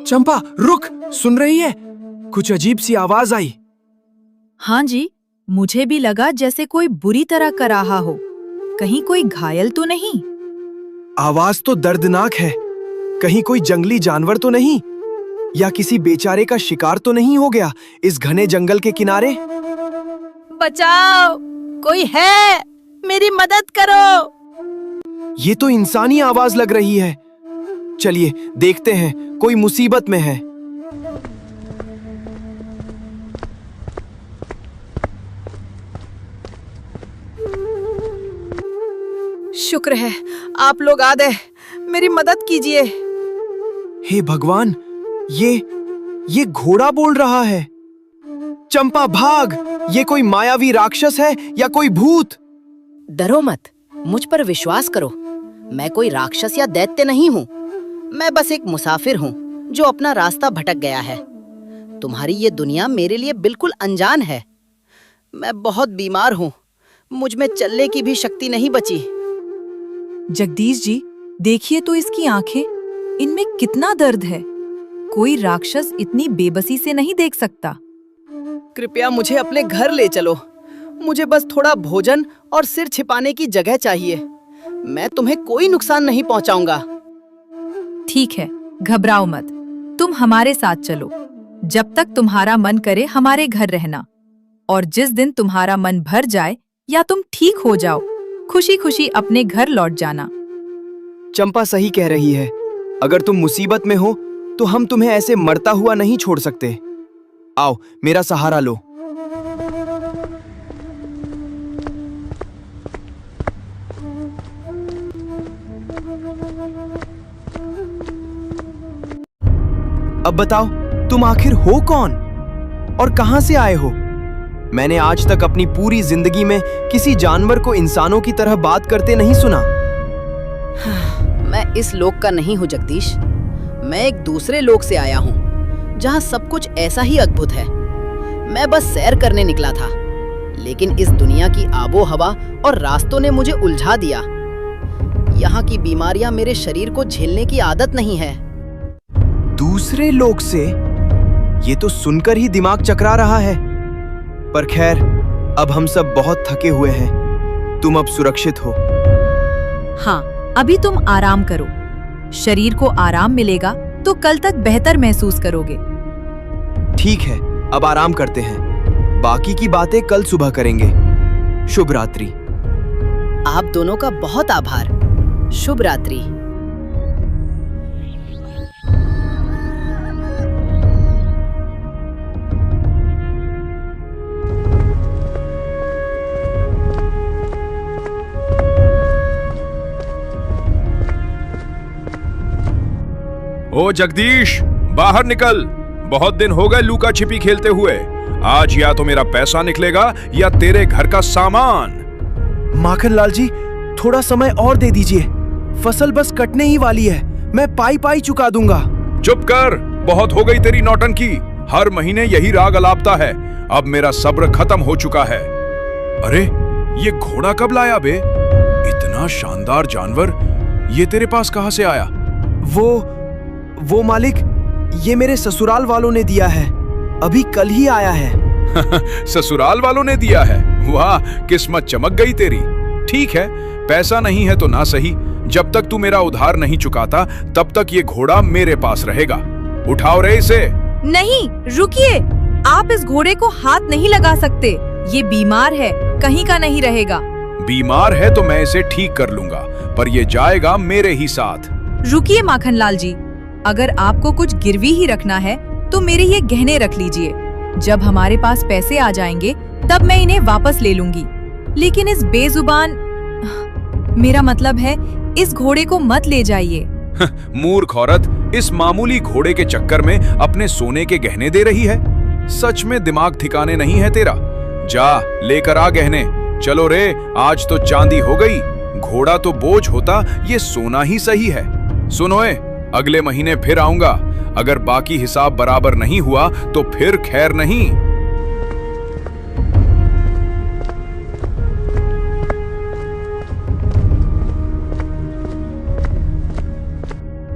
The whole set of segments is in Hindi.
चंपा रुक, सुन रही है? कुछ अजीब सी आवाज आई। हाँ जी, मुझे भी लगा जैसे कोई बुरी तरह कर रहा हो। कहीं कोई घायल तो नहीं? आवाज तो दर्दनाक है। कहीं कोई जंगली जानवर तो नहीं, या किसी बेचारे का शिकार तो नहीं हो गया इस घने जंगल के किनारे? बचाओ, कोई है? मेरी मदद करो। ये तो इंसानी आवाज लग रही है। चलिए देखते हैं, कोई मुसीबत में है। शुक्र है आप लोग आ गए। मेरी मदद कीजिए। हे भगवान, ये घोड़ा बोल रहा है। चंपा भाग, ये कोई मायावी राक्षस है या कोई भूत? डरो मत, मुझ पर विश्वास करो। मैं कोई राक्षस या दैत्य नहीं हूँ। मैं बस एक मुसाफिर हूँ जो अपना रास्ता भटक गया है। तुम्हारी ये दुनिया मेरे लिए बिल्कुल अनजान है। मैं बहुत बीमार हूँ, मुझ में चलने की भी शक्ति नहीं बची। जगदीश जी, देखिए तो इसकी आंखें, इनमें कितना दर्द है। कोई राक्षस इतनी बेबसी से नहीं देख सकता। कृपया मुझे अपने घर ले चलो। मुझे बस थोड़ा भोजन और सिर छिपाने की जगह चाहिए। मैं तुम्हें कोई नुकसान नहीं पहुंचाऊंगा। ठीक है, घबराओ मत, तुम हमारे साथ चलो। जब तक तुम्हारा मन करे हमारे घर रहना, और जिस दिन तुम्हारा मन भर जाए या तुम ठीक हो जाओ, खुशी खुशी अपने घर लौट जाना। चंपा सही कह रही है। अगर तुम मुसीबत में हो तो हम तुम्हें ऐसे मरता हुआ नहीं छोड़ सकते। आओ, मेरा सहारा लो। अब बताओ, तुम आखिर हो कौन और कहां से आए हो? मैंने आज तक अपनी पूरी जिंदगी में किसी जानवर को इंसानों की तरह बात करते नहीं सुना। मैं इस लोक का नहीं हूँ जगदीश। मैं एक दूसरे लोक से आया हूँ जहाँ सब कुछ ऐसा ही अद्भुत है। मैं बस सैर करने निकला था, लेकिन इस दुनिया की आबो हवा और रास्तों ने मुझे उलझा दिया। यहाँ की बीमारियां मेरे शरीर को झेलने की आदत नहीं है। दूसरे लोक से? ये तो सुनकर ही दिमाग चकरा रहा है। पर खैर, अब हम सब बहुत थके हुए हैं। तुम अब सुरक्षित हो। हाँ, अभी तुम आराम करो। शरीर को आराम मिलेगा तो कल तक बेहतर महसूस करोगे। ठीक है, अब आराम करते हैं। बाकी की बातें कल सुबह करेंगे। शुभ रात्रि। आप दोनों का बहुत आभार। शुभ रात्रि। ओ जगदीश, बाहर निकल। बहुत दिन हो गए लुका छिपी खेलते हुए। आज या तो मेरा पैसा निकलेगा या तेरे घर का सामान। माखनलाल जी, थोड़ा समय और दे दीजिए। फसल बस कटने ही वाली है। मैं पाई पाई चुका दूंगा। चुप कर, बहुत हो गई तेरी नौटंकी। हर महीने यही राग अलापता है। अब मेरा सब्र खत्म हो चुका है। अरे, ये घोड़ा कब लाया बे? इतना शानदार जानवर ये तेरे पास कहां से आया? वो मालिक, ये मेरे ससुराल वालों ने दिया है। अभी कल ही आया है। ससुराल वालों ने दिया है? वाह, किस्मत चमक गई तेरी। ठीक है, पैसा नहीं है तो ना सही। जब तक तू मेरा उधार नहीं चुकाता तब तक ये घोड़ा मेरे पास रहेगा। उठाओ रे इसे। नहीं, रुकिए। आप इस घोड़े को हाथ नहीं लगा सकते। ये बीमार है, कहीं का नहीं रहेगा। बीमार है तो मैं इसे ठीक कर लूंगा, पर ये जाएगा मेरे ही साथ। रुकिए माखनलाल जी, अगर आपको कुछ गिरवी ही रखना है तो मेरे ये गहने रख लीजिए। जब हमारे पास पैसे आ जाएंगे तब मैं इन्हें वापस ले लूंगी। लेकिन इस बेजुबान, मेरा मतलब है इस घोड़े को मत ले जाइए। मूर्ख औरत, इस मामूली घोड़े के चक्कर में अपने सोने के गहने दे रही है। सच में दिमाग ठिकाने नहीं है तेरा। जा लेकर आ गहने। चलो रे, आज तो चांदी हो गई। घोड़ा तो बोझ होता, ये सोना ही सही है। सुनोए, अगले महीने फिर आऊंगा। अगर बाकी हिसाब बराबर नहीं हुआ तो फिर खैर नहीं।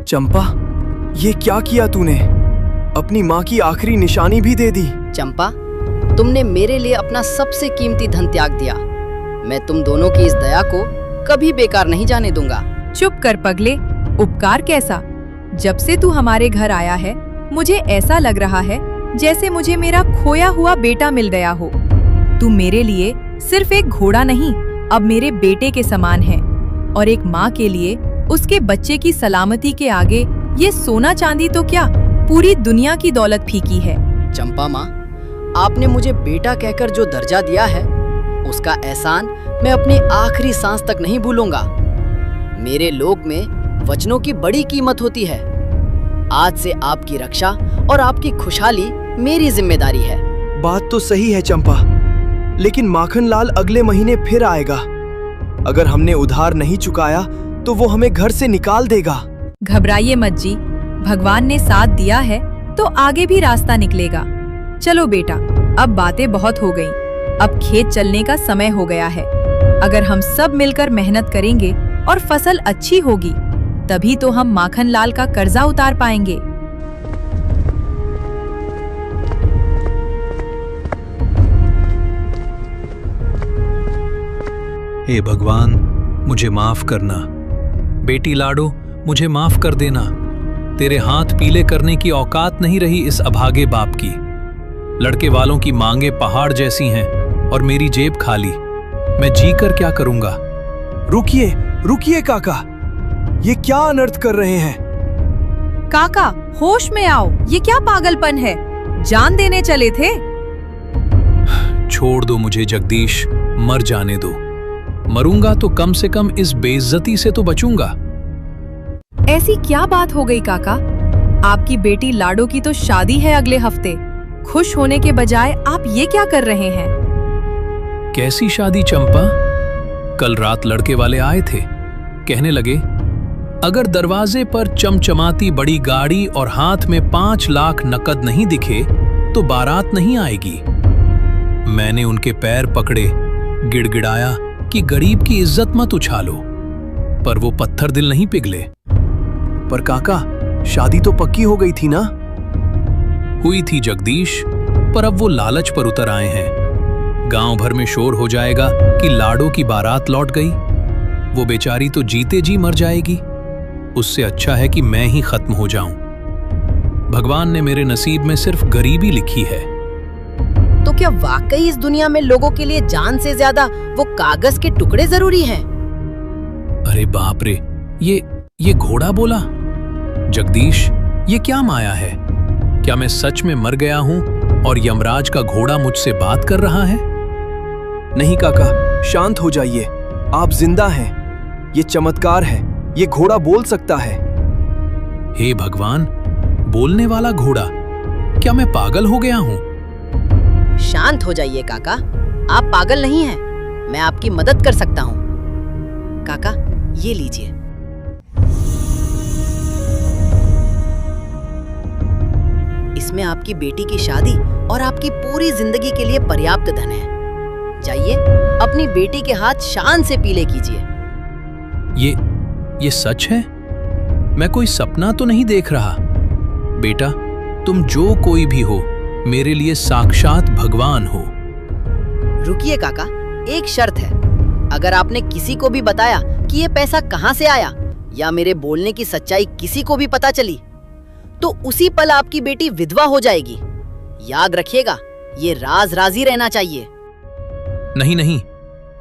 चंपा, ये क्या किया तूने? अपनी माँ की आखिरी निशानी भी दे दी। चंपा, तुमने मेरे लिए अपना सबसे कीमती धन त्याग दिया। मैं तुम दोनों की इस दया को कभी बेकार नहीं जाने दूंगा। चुप कर पगले, उपकार कैसा? जब से तू हमारे घर आया है मुझे ऐसा लग रहा है जैसे मुझे मेरा खोया हुआ बेटा मिल गया हो। तू मेरे लिए सिर्फ एक घोड़ा नहीं, अब मेरे बेटे के समान है। और एक माँ के लिए उसके बच्चे की सलामती के आगे ये सोना चांदी तो क्या, पूरी दुनिया की दौलत फीकी है। चंपा माँ, आपने मुझे बेटा कहकर जो दर्जा दिया है उसका एहसान मैं अपनी आखिरी सांस तक नहीं भूलूंगा। मेरे लोक में वचनों की बड़ी कीमत होती है। आज से आपकी रक्षा और आपकी खुशहाली मेरी जिम्मेदारी है। बात तो सही है चंपा, लेकिन माखनलाल अगले महीने फिर आएगा। अगर हमने उधार नहीं चुकाया तो वो हमें घर से निकाल देगा। घबराइए मत जी, भगवान ने साथ दिया है तो आगे भी रास्ता निकलेगा। चलो बेटा, अब बातें बहुत हो गईं। अब खेत चलने का समय हो गया है। अगर हम सब मिलकर मेहनत करेंगे और फसल अच्छी होगी, तभी तो हम माखनलाल का कर्जा उतार पाएंगे। हे भगवान, मुझे माफ करना। बेटी लाडो, मुझे माफ कर देना। तेरे हाथ पीले करने की औकात नहीं रही इस अभागे बाप की। लड़के वालों की मांगे पहाड़ जैसी हैं और मेरी जेब खाली। मैं जी कर क्या करूंगा? रुकिए, रुकिए काका, ये क्या अनर्थ कर रहे हैं? काका, होश में आओ, ये क्या पागलपन है? जान देने चले थे। छोड़ दो मुझे जगदीश, मर जाने दो। मरूंगा तो कम से कम इस बेइज्जती से तो बचूंगा। ऐसी क्या बात हो गई काका? आपकी बेटी लाडो की तो शादी है अगले हफ्ते। खुश होने के बजाय आप ये क्या कर रहे हैं? कैसी शादी चंपा? कल रात लड़के वाले आए थे, कहने लगे अगर दरवाजे पर चमचमाती बड़ी गाड़ी और हाथ में 5 लाख नकद नहीं दिखे तो बारात नहीं आएगी। मैंने उनके पैर पकड़े, गिड़गिड़ाया कि गरीब की इज्जत मत उछालो, पर वो पत्थर दिल नहीं पिघले। पर काका, शादी तो पक्की हो गई थी ना? हुई थी जगदीश, पर अब वो लालच पर उतर आए हैं। गांव भर में शोर हो जाएगा कि लाडो की बारात लौट गई। वो बेचारी तो जीते जी मर जाएगी। उससे अच्छा है कि मैं ही खत्म हो जाऊं। भगवान ने मेरे नसीब में सिर्फ गरीबी लिखी है। तो क्या वाकई इस दुनिया में लोगों के लिए जान से ज्यादा वो कागज के टुकड़े जरूरी हैं? अरे बाप रे, ये घोड़ा बोला। जगदीश, ये क्या माया है? क्या मैं सच में मर गया हूं और यमराज का घोड़ा मुझसे बात कर रहा है? नहीं काका, शांत हो जाइए। आप जिंदा हैं। ये चमत्कार है, ये घोड़ा बोल सकता है। हे भगवान, बोलने वाला घोड़ा, क्या मैं पागल हो गया हूं? शांत हो जाइए काका, आप पागल नहीं हैं। मैं आपकी मदद कर सकता हूँ। काका, ये लीजिए। इसमें आपकी बेटी की शादी और आपकी पूरी जिंदगी के लिए पर्याप्त धन है। जाइए, अपनी बेटी के हाथ शान से पीले कीजिए। ये सच है? मैं कोई सपना तो नहीं देख रहा। बेटा, तुम जो कोई भी हो, मेरे लिए साक्षात भगवान हो। रुकिए काका, एक शर्त है। अगर आपने किसी को भी बताया कि ये पैसा कहाँ से आया या मेरे बोलने की सच्चाई किसी को भी पता चली, तो उसी पल आपकी बेटी विधवा हो जाएगी। याद रखिएगा, ये राज राजी रहना चाहिए। नहीं,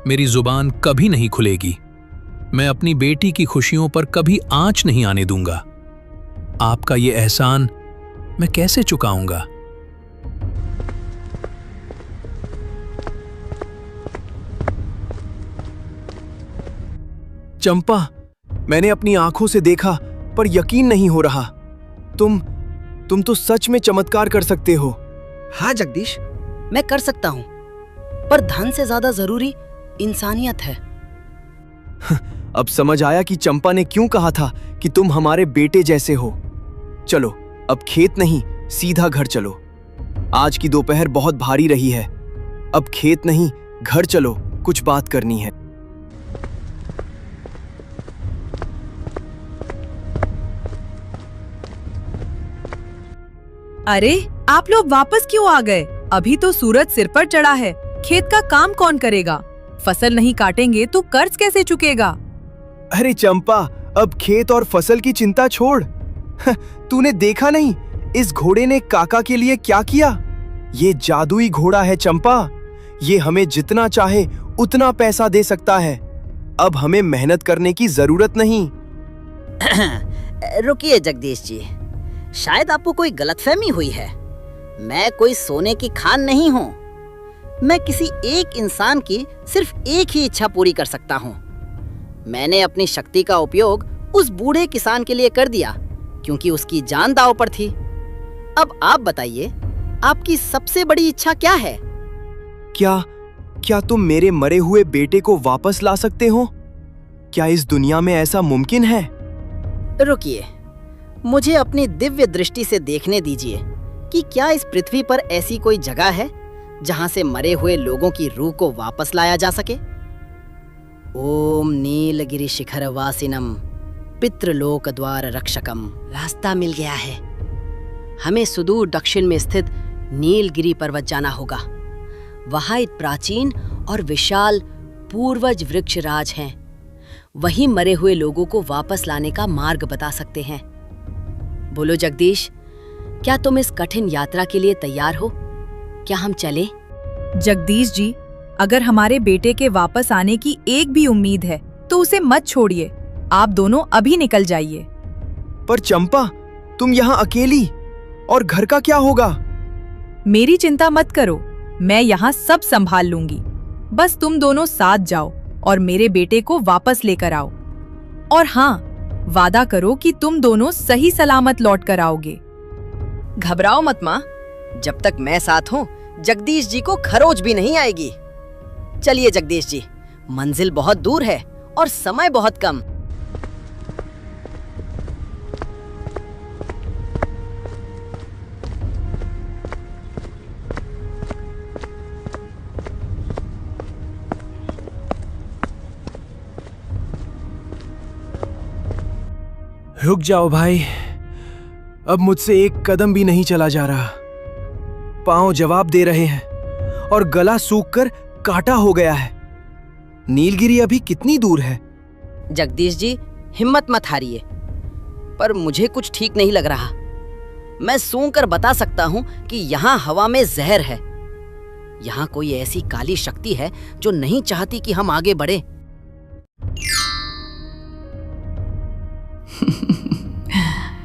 मेरी जुबान कभी नहीं खुलेगी। मैं अपनी बेटी की खुशियों पर कभी आंच नहीं आने दूंगा। आपका ये एहसान मैं कैसे चुकाऊंगा? चंपा, मैंने अपनी आंखों से देखा पर यकीन नहीं हो रहा। तुम तो सच में चमत्कार कर सकते हो। हाँ जगदीश, मैं कर सकता हूँ, पर धन से ज्यादा जरूरी इंसानियत है। अब समझ आया कि चंपा ने क्यों कहा था कि तुम हमारे बेटे जैसे हो। चलो, अब खेत नहीं, सीधा घर चलो। आज की दोपहर बहुत भारी रही है। अब खेत नहीं, घर चलो, कुछ बात करनी है। अरे आप लोग वापस क्यों आ गए? अभी तो सूरज सिर पर चढ़ा है। खेत का काम कौन करेगा? फसल नहीं काटेंगे तो कर्ज कैसे चुकेगा? अरे चंपा, अब खेत और फसल की चिंता छोड़। तूने देखा नहीं इस घोड़े ने काका के लिए क्या किया? ये जादुई घोड़ा है चंपा। ये हमें जितना चाहे उतना पैसा दे सकता है। अब हमें मेहनत करने की जरूरत नहीं। रुकिए जगदीश जी, शायद आपको कोई गलतफहमी हुई है। मैं कोई सोने की खान नहीं हूँ। मैं किसी एक इंसान की सिर्फ एक ही इच्छा पूरी कर सकता हूँ। मैंने अपनी शक्ति का उपयोग उस बूढ़े किसान के लिए कर दिया क्योंकि उसकी जान दांव पर थी। अब आप बताइए, आपकी सबसे बड़ी इच्छा क्या है? क्या तुम मेरे मरे हुए बेटे को वापस ला सकते हो? क्या इस दुनिया में ऐसा मुमकिन है? रुकिए, मुझे अपनी दिव्य दृष्टि से देखने दीजिए कि क्या इस पृथ्वी पर ऐसी कोई जगह है जहां से मरे हुए लोगों की रूह को वापस लाया जा सके। ओम नीलगिरि शिखर वासिनम पितृलोक द्वार रक्षकम। रास्ता मिल गया है। हमें सुदूर दक्षिण में स्थित नीलगिरि पर्वत जाना होगा। वहां एक प्राचीन और विशाल पूर्वज वृक्ष राज हैं। वहीं मरे हुए लोगों को वापस लाने का मार्ग बता सकते हैं। बोलो जगदीश, क्या तुम इस कठिन यात्रा के लिए तैयार हो? क्या हम चलें? जगदीश जी, अगर हमारे बेटे के वापस आने की एक भी उम्मीद है तो उसे मत छोड़िए। आप दोनों अभी निकल जाइए। पर चंपा, तुम यहाँ अकेली, और घर का क्या होगा? मेरी चिंता मत करो, मैं यहाँ सब संभाल लूंगी। बस तुम दोनों साथ जाओ और मेरे बेटे को वापस लेकर आओ। और हाँ, वादा करो कि तुम दोनों सही सलामत लौट कर आओगे। घबराओ मत माँ, जब तक मैं साथ हूँ जगदीश जी को खरोच भी नहीं आएगी। चलिए जगदीश जी, मंजिल बहुत दूर है और समय बहुत कम। रुक जाओ भाई, अब मुझसे एक कदम भी नहीं चला जा रहा। पांव जवाब दे रहे हैं और गला सूखकर काटा हो गया है। नीलगिरी अभी कितनी दूर है? जगदीश जी, हिम्मत मत हारिए, पर मुझे कुछ ठीक नहीं लग रहा। मैं सूंघकर बता सकता हूँ कि यहाँ हवा में जहर है। यहाँ कोई ऐसी काली शक्ति है जो नहीं चाहती कि हम आगे बढ़े।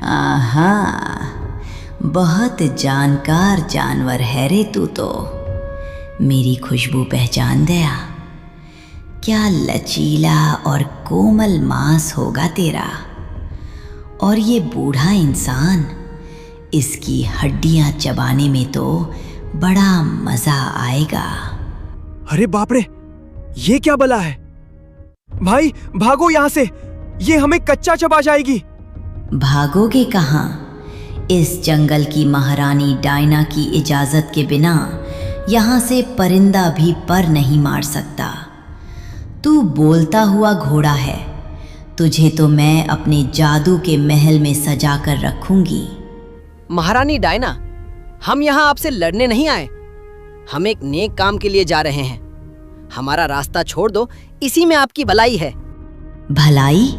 आहा, बहुत जानकार जानवर है रे तू तो। मेरी खुशबू पहचान गया। क्या लचीला और कोमल मांस होगा तेरा। और ये बूढ़ा इंसान, इसकी हड्डियां चबाने में तो बड़ा मजा आएगा। अरे बाप रे, ये क्या बला है? भाई भागो यहाँ से, ये हमें कच्चा चबा जाएगी। भागोगे कहाँ? इस जंगल की महारानी डायना की इजाजत के बिना यहाँ से परिंदा भी पर नहीं मार सकता। तू बोलता हुआ घोड़ा है, तुझे तो मैं अपने जादू के महल में सजा कर रखूंगी। महारानी डायना, हम यहाँ आपसे लड़ने नहीं आए। हम एक नेक काम के लिए जा रहे हैं। हमारा रास्ता छोड़ दो, इसी में आपकी भलाई है। भलाई?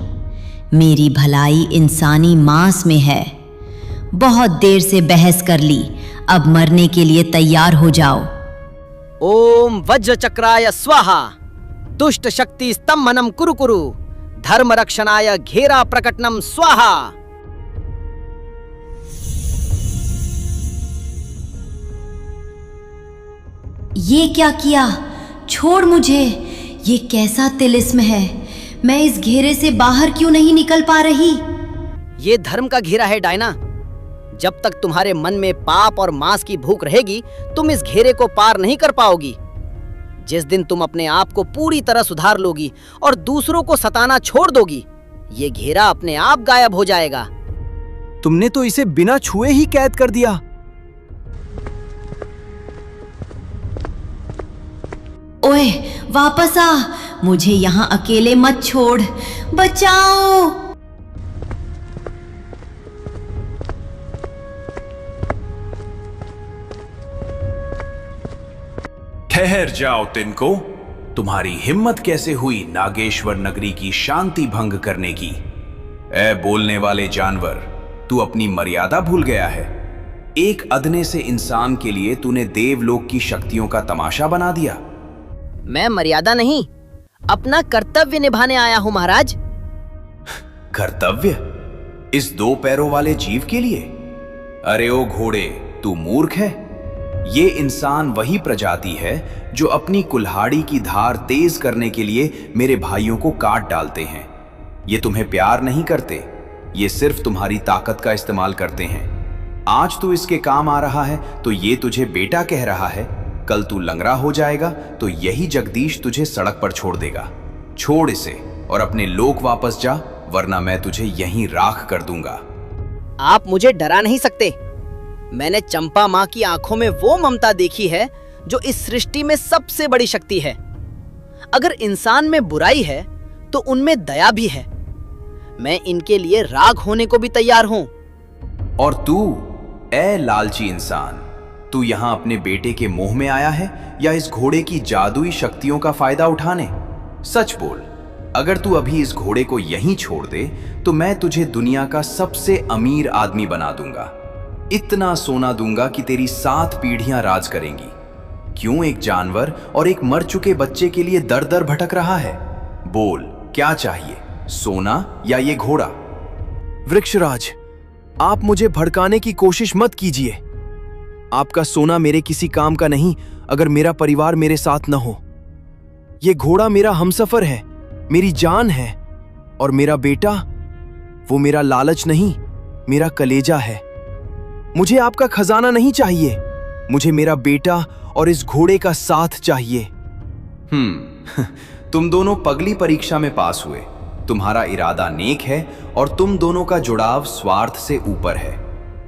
मेरी भलाई इंसानी मांस में है। बहुत देर से बहस कर ली, अब मरने के लिए तैयार हो जाओ। ओम वज्र चक्राय स्वाहा, दुष्ट शक्ति स्तंभनम कुरु कुरु, धर्म रक्षणाय घेरा प्रकटनम स्वाहा। ये क्या किया? छोड़ मुझे। ये कैसा तिलिस्म है? मैं इस घेरे से बाहर क्यों नहीं निकल पा रही? ये धर्म का घेरा है डायना। जब तक तुम्हारे मन में पाप और मांस की भूख रहेगी, तुम इस घेरे को पार नहीं कर पाओगी। जिस दिन तुम अपने आप को पूरी तरह सुधार लोगी और दूसरों को सताना छोड़ दोगी, ये घेरा अपने आप गायब हो जाएगा। तुमने तो इसे बिना छुए ही कैद कर दिया। ओए, वापस आ। मुझे यहाँ अकेले मत छोड़। बचाओ। ठहर जाओ तिनको। तुम्हारी हिम्मत कैसे हुई नागेश्वर नगरी की शांति भंग करने की? ए बोलने वाले जानवर, तू अपनी मर्यादा भूल गया है। एक अदने से इंसान के लिए तूने देवलोक की शक्तियों का तमाशा बना दिया। मैं मर्यादा नहीं, अपना कर्तव्य निभाने आया हूँ महाराज। कर्तव्य? इस 2 पैरों वाले जीव के लिए? अरे ओ घोड़े, तू मूर्ख है। ये इंसान वही प्रजाति है जो अपनी कुल्हाड़ी की धार तेज करने के लिए मेरे भाइयों को काट डालते हैं। ये तुम्हें प्यार नहीं करते, ये सिर्फ तुम्हारी ताकत का इस्तेमाल करते हैं। आज तू इसके काम आ रहा है तो ये तुझे बेटा कह रहा है, कल तू लंगड़ा हो जाएगा तो यही जगदीश तुझे सड़क पर छोड़ देगा। छोड़ इसे और अपने लोक वापस जा, वरना मैं तुझे यहीं राख कर दूंगा। आप मुझे डरा नहीं सकते। मैंने चंपा माँ की आंखों में वो ममता देखी है जो इस सृष्टि में सबसे बड़ी शक्ति है। अगर इंसान में बुराई है तो उनमें दया भी है। मैं इनके लिए राग होने को भी तैयार हूं। और तू, ए लालची इंसान, तू यहां अपने बेटे के मोह में आया है या इस घोड़े की जादुई शक्तियों का फायदा उठाने? सच बोल, अगर तू अभी इस घोड़े को यहीं छोड़ दे तो मैं तुझे दुनिया का सबसे अमीर आदमी बना दूंगा। इतना सोना दूंगा कि तेरी 7 पीढ़ियां राज करेंगी। क्यों एक जानवर और एक मर चुके बच्चे के लिए दर दर भटक रहा है? बोल, क्या चाहिए, सोना या ये घोड़ा? वृक्षराज, आप मुझे भड़काने की कोशिश मत कीजिए। आपका सोना मेरे किसी काम का नहीं अगर मेरा परिवार मेरे साथ न हो। ये घोड़ा मेरा हमसफर है, मेरी जान है, और मेरा बेटा, वो मेरा लालच नहीं, मेरा कलेजा है। मुझे आपका खजाना नहीं चाहिए, मुझे मेरा बेटा और इस घोड़े का साथ चाहिए। तुम दोनों पगली परीक्षा में पास हुए। तुम्हारा इरादा नेक है और तुम दोनों का जुड़ाव स्वार्थ से ऊपर है,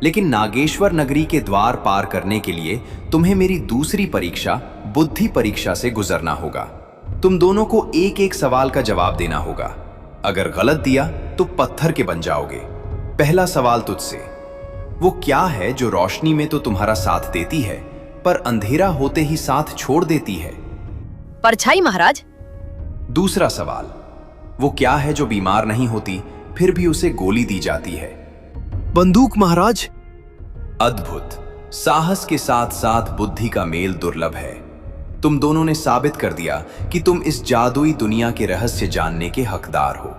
लेकिन नागेश्वर नगरी के द्वार पार करने के लिए तुम्हें मेरी दूसरी परीक्षा, बुद्धि परीक्षा से गुजरना होगा। तुम दोनों को एक एक सवाल का जवाब देना होगा। अगर गलत दिया तो पत्थर के बन जाओगे। पहला सवाल तुझसे, वो क्या है जो रोशनी में तो तुम्हारा साथ देती है पर अंधेरा होते ही साथ छोड़ देती है? परछाई महाराज। दूसरा सवाल, वो क्या है जो बीमार नहीं होती फिर भी उसे गोली दी जाती है? बंदूक महाराज। अद्भुत। साहस के साथ साथ बुद्धि का मेल दुर्लभ है। तुम दोनों ने साबित कर दिया कि तुम इस जादुई दुनिया के रहस्य जानने के हकदार हो।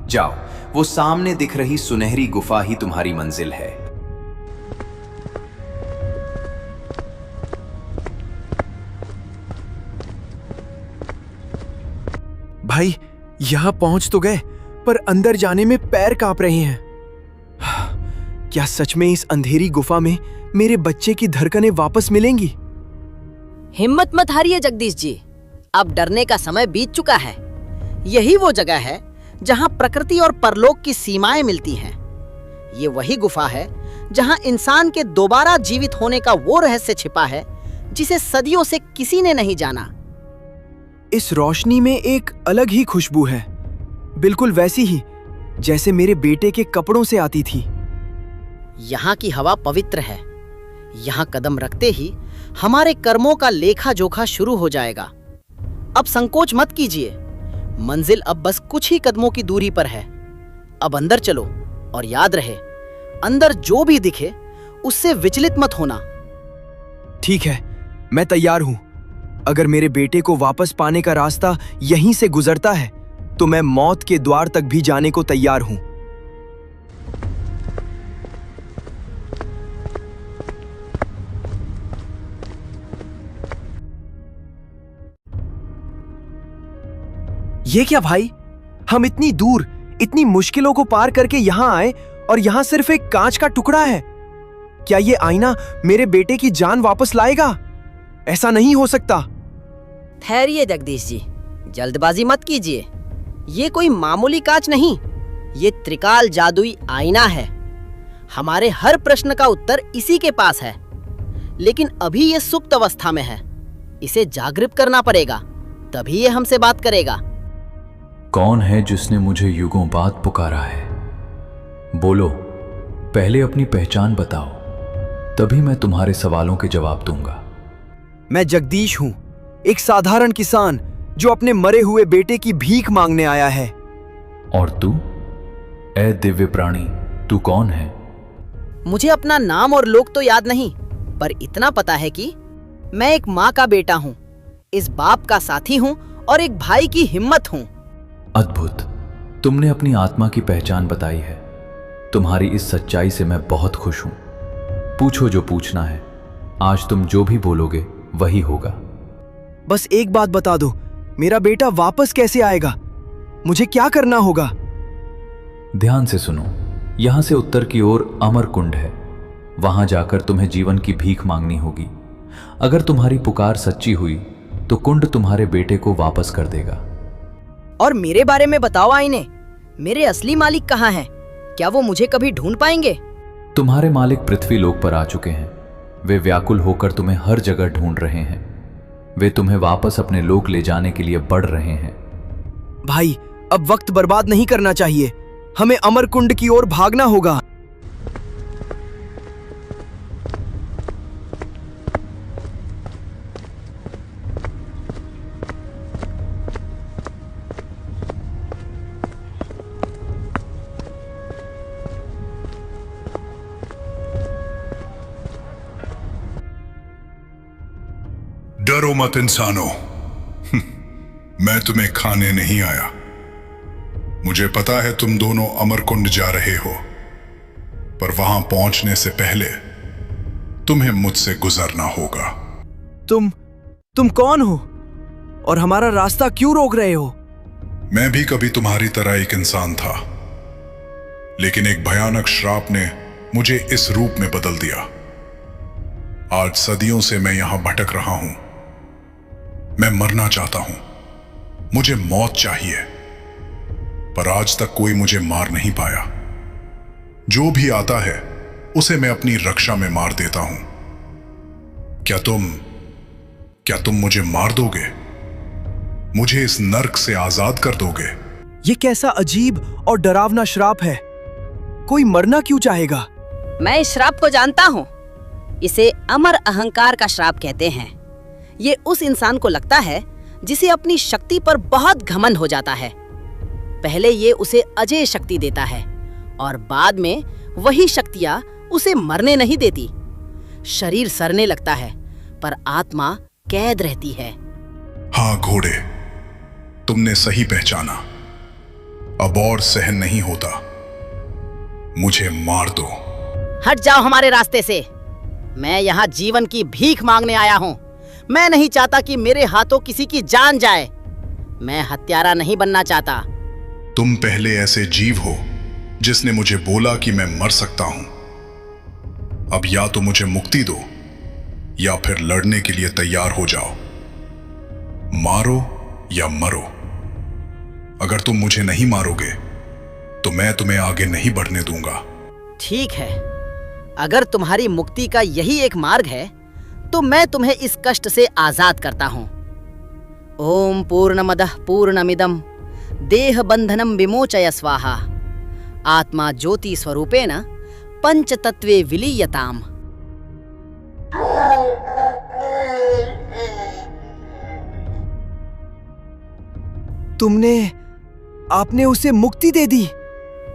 जाओ, वो सामने दिख रही सुनहरी गुफा ही तुम्हारी मंजिल है। भाई, यहां पहुंच तो गए पर अंदर जाने में पैर कांप रहे हैं। क्या सच में इस अंधेरी गुफा में मेरे बच्चे की धड़कनें वापस मिलेंगी? हिम्मत मत हारिए जगदीश जी, अब डरने का समय बीत चुका है। यही वो जगह है जहां प्रकृति और परलोक की सीमाएं मिलती हैं। ये वही गुफा है जहां इंसान के दोबारा जीवित होने का वो रहस्य छिपा है जिसे सदियों से किसी ने नहीं जाना। इस रोशनी में एक अलग ही खुशबू है, बिल्कुल वैसी ही जैसे मेरे बेटे के कपड़ों से आती थी। यहाँ की हवा पवित्र है। यहाँ कदम रखते ही हमारे कर्मों का लेखा जोखा शुरू हो जाएगा। अब संकोच मत कीजिए, मंजिल अब बस कुछ ही कदमों की दूरी पर है। अब अंदर चलो और याद रहे, अंदर जो भी दिखे उससे विचलित मत होना। ठीक है, मैं तैयार हूं। अगर मेरे बेटे को वापस पाने का रास्ता यहीं से गुजरता है तो मैं मौत के द्वार तक भी जाने को तैयार हूं। ये क्या भाई, हम इतनी दूर, इतनी मुश्किलों को पार करके यहां आए और यहां सिर्फ एक कांच का टुकड़ा है। क्या ये आईना मेरे बेटे की जान वापस लाएगा? ऐसा नहीं हो सकता। ठहरिए जगदीश जी, जल्दबाजी मत कीजिए। ये कोई मामूली कांच नहीं, ये त्रिकाल जादुई आईना है। हमारे हर प्रश्न का उत्तर इसी के पास है, लेकिन अभी ये सुप्त अवस्था में है। इसे जागृत करना पड़ेगा, तभी ये हमसे बात करेगा। कौन है जिसने मुझे युगों बाद पुकारा है? बोलो, पहले अपनी पहचान बताओ, तभी मैं तुम्हारे सवालों के जवाब दूंगा। मैं जगदीश हूं, एक साधारण किसान जो अपने मरे हुए बेटे की भीख मांगने आया है। और तू, ए दिव्य प्राणी, तू कौन है? मुझे अपना नाम और लोग तो याद नहीं, पर इतना पता है कि मैं एक माँ का बेटा हूँ, इस बाप का साथी हूँ और एक भाई की हिम्मत हूँ। अद्भुत, तुमने अपनी आत्मा की पहचान बताई है। तुम्हारी इस सच्चाई से मैं बहुत खुश हूं। पूछो जो पूछना है, आज तुम जो भी बोलोगे वही होगा। बस एक बात बता दो, मेरा बेटा वापस कैसे आएगा? मुझे क्या करना होगा? ध्यान से सुनो, यहां से उत्तर की ओर अमर कुंड है। वहां जाकर तुम्हें जीवन की भीख मांगनी होगी। अगर तुम्हारी पुकार सच्ची हुई तो कुंड तुम्हारे बेटे को वापस कर देगा। और मेरे बारे में बताओ आईने, मेरे असली मालिक कहाँ हैं? क्या वो मुझे कभी ढूंढ पाएंगे? तुम्हारे मालिक पृथ्वी लोक पर आ चुके हैं। वे व्याकुल होकर तुम्हें हर जगह ढूंढ रहे हैं। वे तुम्हें वापस अपने लोक ले जाने के लिए बढ़ रहे हैं। भाई, अब वक्त बर्बाद नहीं करना चाहिए। हमें अमर कुंड की ओर भागना होगा। डरो मत इंसानों, मैं तुम्हें खाने नहीं आया। मुझे पता है तुम दोनों अमरकुंड जा रहे हो, पर वहां पहुंचने से पहले तुम्हें मुझसे गुजरना होगा। तुम कौन हो और हमारा रास्ता क्यों रोक रहे हो? मैं भी कभी तुम्हारी तरह एक इंसान था, लेकिन एक भयानक श्राप ने मुझे इस रूप में बदल दिया। आज सदियों से मैं यहां भटक रहा हूं। मैं मरना चाहता हूं, मुझे मौत चाहिए, पर आज तक कोई मुझे मार नहीं पाया। जो भी आता है उसे मैं अपनी रक्षा में मार देता हूं। क्या तुम मुझे मार दोगे? मुझे इस नर्क से आजाद कर दोगे? ये कैसा अजीब और डरावना श्राप है। कोई मरना क्यों चाहेगा? मैं इस श्राप को जानता हूँ। इसे अमर अहंकार का श्राप कहते हैं। ये उस इंसान को लगता है जिसे अपनी शक्ति पर बहुत घमंड हो जाता है। पहले ये उसे अजेय शक्ति देता है और बाद में वही शक्तियां उसे मरने नहीं देती। शरीर सड़ने लगता है पर आत्मा कैद रहती है। हाँ घोड़े, तुमने सही पहचाना। अब और सहन नहीं होता, मुझे मार दो। हट जाओ हमारे रास्ते से। मैं यहाँ जीवन की भीख मांगने आया हूँ। मैं नहीं चाहता कि मेरे हाथों किसी की जान जाए। मैं हत्यारा नहीं बनना चाहता। तुम पहले ऐसे जीव हो जिसने मुझे बोला कि मैं मर सकता हूं। अब या तो मुझे मुक्ति दो या फिर लड़ने के लिए तैयार हो जाओ। मारो या मरो। अगर तुम मुझे नहीं मारोगे तो मैं तुम्हें आगे नहीं बढ़ने दूंगा। ठीक है, अगर तुम्हारी मुक्ति का यही एक मार्ग है तो मैं तुम्हें इस कष्ट से आजाद करता हूं। ओम पूर्णमदः पूर्णमिदं देह बंधनम विमोचय स्वाहा आत्मा ज्योति स्वरूपेण पंचतत्वे विलीयताम। आपने उसे मुक्ति दे दी?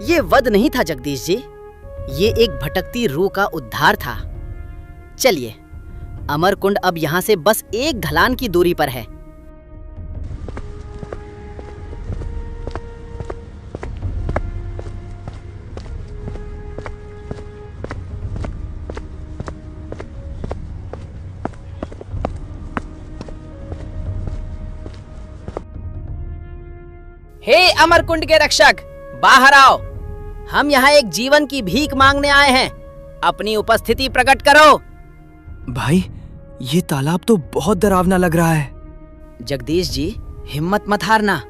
ये वध नहीं था जगदीश जी, ये एक भटकती रूह का उद्धार था। चलिए, अमरकुंड अब यहाँ से बस एक ढलान की दूरी पर है। हे अमरकुंड के रक्षक, बाहर आओ। हम यहाँ एक जीवन की भीख मांगने आए हैं। अपनी उपस्थिति प्रकट करो। भाई, ये तालाब तो बहुत डरावना लग रहा है। जगदीश जी, हिम्मत मत हारना।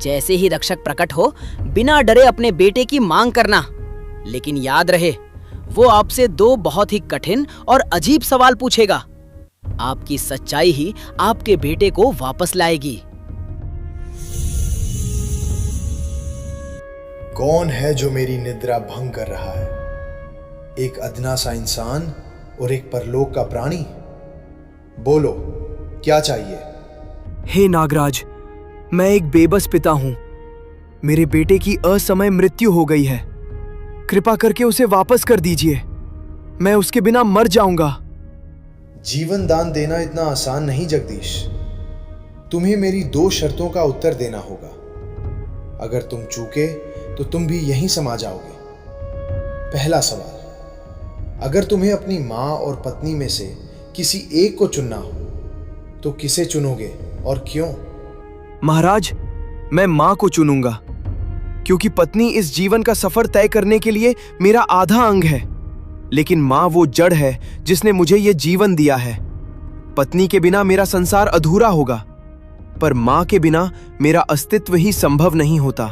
जैसे ही रक्षक प्रकट हो, बिना डरे अपने बेटे की मांग करना। लेकिन याद रहे, वो आपसे दो बहुत ही कठिन और अजीब सवाल पूछेगा। आपकी सच्चाई ही आपके बेटे को वापस लाएगी। कौन है जो मेरी निद्रा भंग कर रहा है? एक अदना सा इंसान और एक परलोक का प्राणी? बोलो, क्या चाहिए? हे नागराज, मैं एक बेबस पिता हूं। मेरे बेटे की असमय मृत्यु हो गई है। कृपा करके उसे वापस कर दीजिए। मैं उसके बिना मर जाऊंगा। जीवन दान देना इतना आसान नहीं जगदीश। तुम्हें मेरी 2 शर्तों का उत्तर देना होगा। अगर तुम चूके तो तुम भी यहीं समा जाओगे। पहला सवाल, अगर तुम्हें अपनी माँ और पत्नी में से किसी एक को चुनना हो तो किसे चुनोगे और क्यों? महाराज, मैं मां को चुनूंगा, क्योंकि पत्नी इस जीवन का सफर तय करने के लिए मेरा आधा अंग है, लेकिन मां वो जड़ है जिसने मुझे ये जीवन दिया है। पत्नी के बिना मेरा संसार अधूरा होगा, पर मां के बिना मेरा अस्तित्व ही संभव नहीं होता।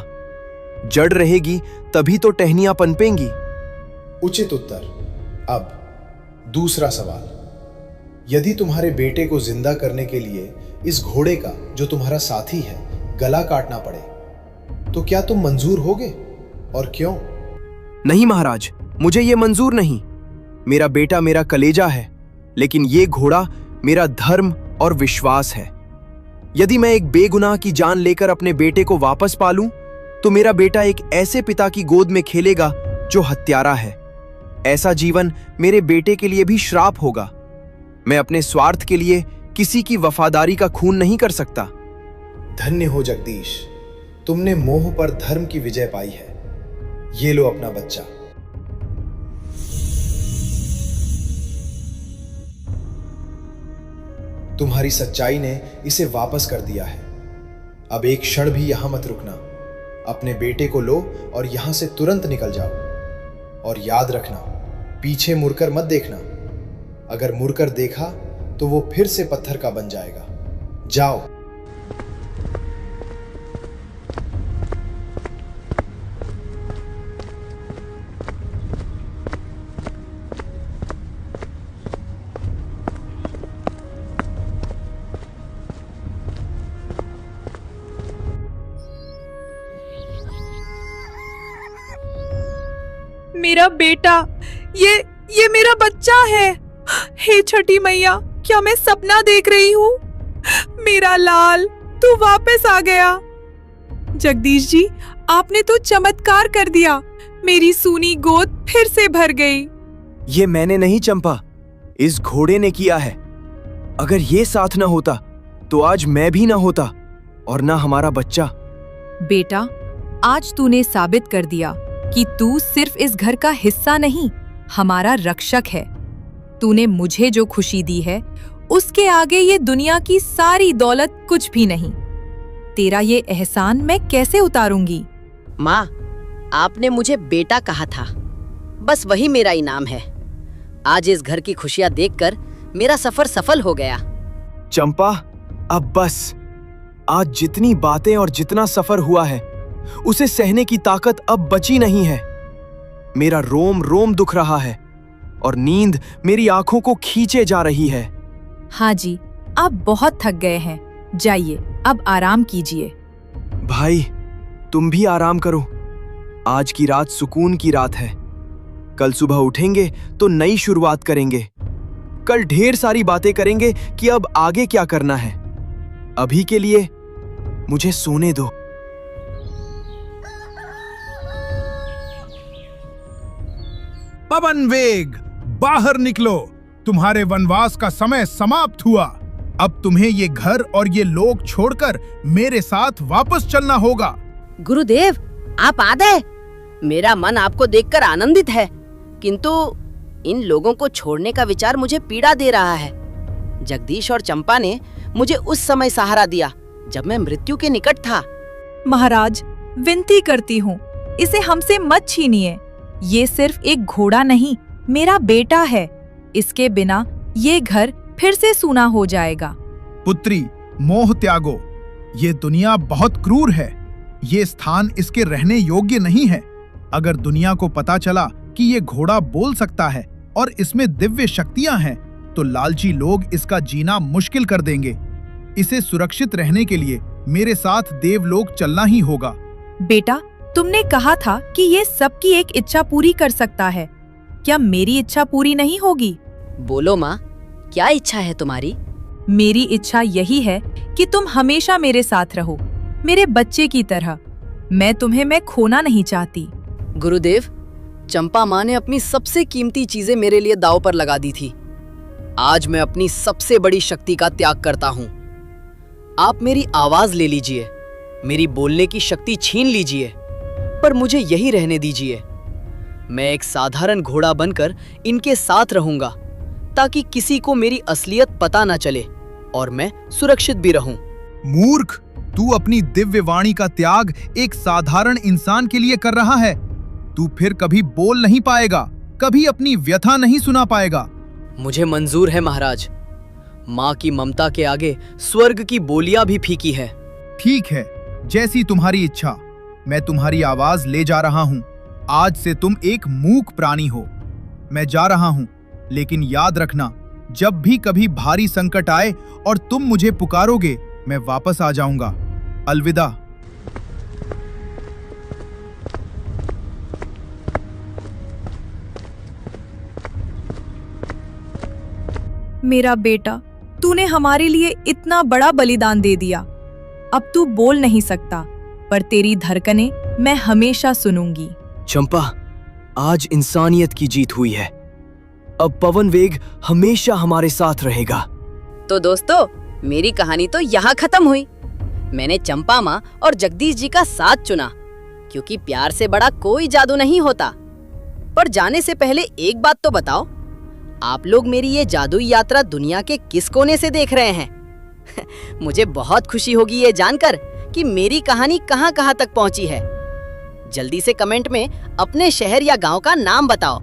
जड़ रहेगी तभी तो टहनियां पनपेंगी। उचित उत्तर। अब दूसरा सवाल, यदि तुम्हारे बेटे को जिंदा करने के लिए इस घोड़े का, जो तुम्हारा साथी है, गला काटना पड़े तो क्या तुम मंजूर होगे और क्यों? नहीं महाराज, मुझे ये मंजूर नहीं। मेरा बेटा मेरा कलेजा है, लेकिन ये घोड़ा मेरा धर्म और विश्वास है। यदि मैं एक बेगुनाह की जान लेकर अपने बेटे को वापस पालूं, तो मेरा बेटा एक ऐसे पिता की गोद में खेलेगा जो हत्यारा है। ऐसा जीवन मेरे बेटे के लिए भी श्राप होगा। मैं अपने स्वार्थ के लिए किसी की वफादारी का खून नहीं कर सकता। धन्य हो जगदीश, तुमने मोह पर धर्म की विजय पाई है। ये लो अपना बच्चा। तुम्हारी सच्चाई ने इसे वापस कर दिया है। अब एक क्षण भी यहां मत रुकना। अपने बेटे को लो और यहां से तुरंत निकल जाओ। और याद रखना, पीछे मुड़कर मत देखना। अगर मुड़कर देखा तो वो फिर से पत्थर का बन जाएगा। जाओ। मेरा बेटा, ये मेरा बच्चा है। हे छठी मैया, क्या मैं सपना देख रही हूँ? मेरा लाल, तू वापस आ गया। जगदीश जी, आपने तो चमत्कार कर दिया। मेरी सूनी गोद फिर से भर गई। ये मैंने नहीं चंपा, इस घोड़े ने किया है। अगर ये साथ न होता तो आज मैं भी ना होता और ना हमारा बच्चा। बेटा, आज तूने साबित कर दिया कि तू सिर्फ इस घर का हिस्सा नहीं, हमारा रक्षक है। तूने मुझे जो खुशी दी है, उसके आगे ये दुनिया की सारी दौलत कुछ भी नहीं। तेरा ये एहसान मैं कैसे उतारूंगी? माँ, आपने मुझे बेटा कहा था, बस वही मेरा इनाम है। आज इस घर की खुशियां देखकर मेरा सफर सफल हो गया। चंपा, अब बस। आज जितनी बातें और जितना सफर हुआ है, उसे सहने की ताकत अब बची नहीं है। मेरा रोम रोम दुख रहा है और नींद मेरी आंखों को खींचे जा रही है। हाँ जी, आप बहुत थक गए हैं। जाइए, अब आराम कीजिए। भाई, तुम भी आराम करो। आज की रात सुकून की रात है। कल सुबह उठेंगे तो नई शुरुआत करेंगे। कल ढेर सारी बातें करेंगे कि अब आगे क्या करना है। अभी के लिए मुझे सोने दो। पवन वेग, बाहर निकलो। तुम्हारे वनवास का समय समाप्त हुआ। अब तुम्हें ये घर और ये लोग छोड़कर मेरे साथ वापस चलना होगा। गुरुदेव, आप आ गए। मेरा मन आपको देखकर आनंदित है, किंतु इन लोगों को छोड़ने का विचार मुझे पीड़ा दे रहा है। जगदीश और चंपा ने मुझे उस समय सहारा दिया जब मैं मृत्यु के निकट था। महाराज, विनती करती हूँ, इसे हमसे मत छीनिए। ये सिर्फ एक घोड़ा नहीं, मेरा बेटा है। इसके बिना ये घर फिर से सूना हो जाएगा। पुत्री, मोह त्यागो। ये दुनिया बहुत क्रूर है। ये स्थान इसके रहने योग्य नहीं है। अगर दुनिया को पता चला कि ये घोड़ा बोल सकता है और इसमें दिव्य शक्तियां हैं, तो लालची लोग इसका जीना मुश्किल कर देंगे। इसे सुरक्षित रहने के लिए मेरे साथ देवलोक चलना ही होगा। बेटा, तुमने कहा था कि ये सबकी एक इच्छा पूरी कर सकता है। क्या मेरी इच्छा पूरी नहीं होगी? बोलो माँ, क्या इच्छा है तुम्हारी? मेरी इच्छा यही है कि तुम हमेशा मेरे साथ रहो, मेरे बच्चे की तरह। मैं तुम्हें खोना नहीं चाहती। गुरुदेव, चंपा माँ ने अपनी सबसे कीमती चीजें मेरे लिए दांव पर लगा दी थी। आज मैं अपनी सबसे बड़ी शक्ति का त्याग करता हूँ। आप मेरी आवाज ले लीजिए, मेरी बोलने की शक्ति छीन लीजिए, पर मुझे यही रहने दीजिए। मैं एक साधारण घोड़ा बनकर इनके साथ रहूंगा, ताकि किसी को मेरी असलियत पता न चले और मैं सुरक्षित भी रहूं। मूर्ख, तू अपनी दिव्य वाणी का त्याग एक साधारण इंसान के लिए कर रहा है। तू फिर कभी बोल नहीं पाएगा, कभी अपनी व्यथा नहीं सुना पाएगा। मुझे मंजूर है महाराज। माँ की ममता के आगे स्वर्ग की बोलियां भी फीकी है। ठीक है, जैसी तुम्हारी इच्छा। मैं तुम्हारी आवाज ले जा रहा हूँ। आज से तुम एक मूक प्राणी हो। मैं जा रहा हूँ, लेकिन याद रखना, जब भी कभी भारी संकट आए और तुम मुझे पुकारोगे, मैं वापस आ जाऊंगा। अलविदा। मेरा बेटा, तूने हमारे लिए इतना बड़ा बलिदान दे दिया। अब तू बोल नहीं सकता, पर तेरी धड़कनें मैं हमेशा सुनूंगी। चंपा, आज इंसानियत की जीत हुई है। अब पवन वेग हमेशा हमारे साथ रहेगा। तो दोस्तों, मेरी कहानी तो यहाँ खत्म हुई। मैंने चंपा माँ और जगदीश जी का साथ चुना, क्योंकि प्यार से बड़ा कोई जादू नहीं होता। पर जाने से पहले एक बात तो बताओ, आप लोग मेरी ये जादुई यात्रा दुनिया के किस कोने से देख रहे हैं? मुझे बहुत खुशी होगी ये जानकर कि मेरी कहानी कहाँ-कहाँ तक पहुँची है। जल्दी से कमेंट में अपने शहर या गांव का नाम बताओ।